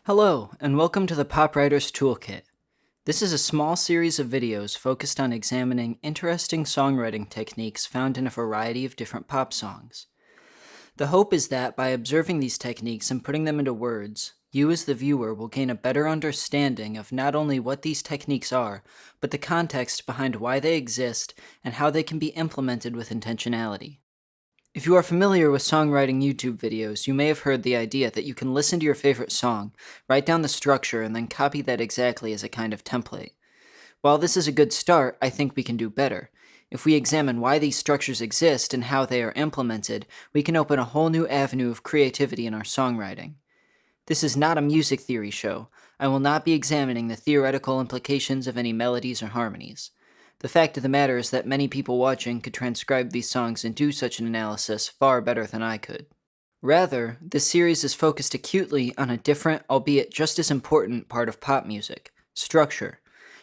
Hello, and welcome to the Pop Writer's Toolkit. This is a small series of videos focused on examining interesting songwriting techniques found in a variety of different pop songs. The hope is that by observing these techniques and putting them into words, you as the viewer will gain a better understanding of not only what these techniques are, but the context behind why they exist and how they can be implemented with intentionality. If you are familiar with songwriting YouTube videos, you may have heard the idea that you can listen to your favorite song, write down the structure, and then copy that exactly as a kind of template. While this is a good start, I think we can do better. If we examine why these structures exist and how they are implemented, we can open a whole new avenue of creativity in our songwriting. This is not a music theory show. I will not be examining the theoretical implications of any melodies or harmonies. The fact of the matter is that many people watching could transcribe these songs and do such an analysis far better than I could. Rather, this series is focused acutely on a different, albeit just as important, part of pop music: structure.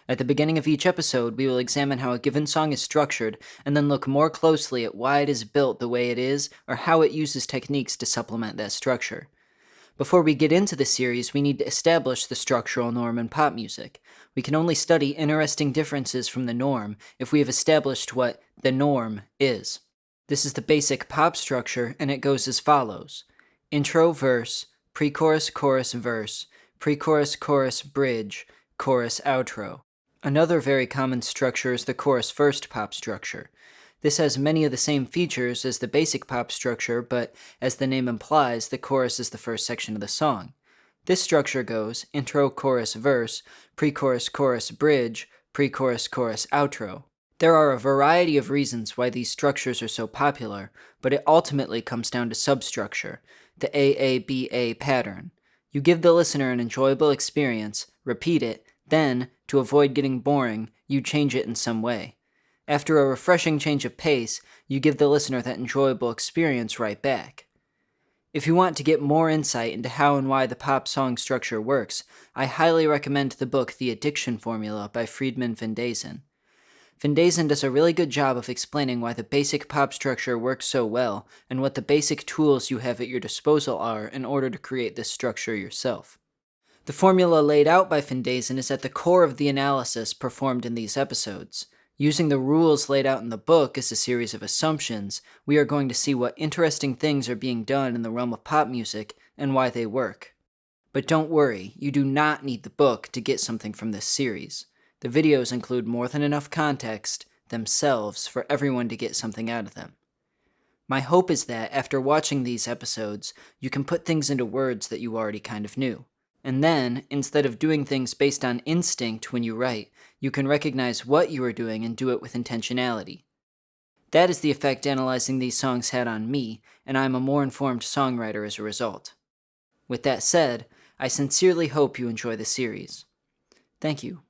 At the beginning of each episode, we will examine how a given song is structured, and then look more closely at why it is built the way it is, or how it uses techniques to supplement that structure. Before we get into the series, we need to establish the structural norm in pop music. We can only study interesting differences from the norm if we have established what the norm is. This is the basic pop structure, and it goes as follows: intro, verse, pre-chorus, chorus, verse, pre-chorus, chorus, bridge, chorus, outro. Another very common structure is the chorus-first pop structure. This has many of the same features as the basic pop structure, but as the name implies, the chorus is the first section of the song. This structure goes intro, chorus, verse, pre-chorus, chorus, bridge, pre-chorus, chorus, outro. There are a variety of reasons why these structures are so popular, but it ultimately comes down to substructure, the AABA pattern. You give the listener an enjoyable experience, repeat it, then, to avoid getting boring, you change it in some way. After a refreshing change of pace, you give the listener that enjoyable experience right back. If you want to get more insight into how and why the pop song structure works, I highly recommend the book The Addiction Formula by Friedman Findeisen. Findeisen does a really good job of explaining why the basic pop structure works so well and what the basic tools you have at your disposal are in order to create this structure yourself. The formula laid out by Findeisen is at the core of the analysis performed in these episodes. Using the rules laid out in the book as a series of assumptions, we are going to see what interesting things are being done in the realm of pop music and why they work. But don't worry, you do not need the book to get something from this series. The videos include more than enough context themselves for everyone to get something out of them. My hope is that after watching these episodes, you can put things into words that you already kind of knew. And then, instead of doing things based on instinct when you write, you can recognize what you are doing and do it with intentionality. That is the effect analyzing these songs had on me, and I am a more informed songwriter as a result. With that said, I sincerely hope you enjoy the series. Thank you.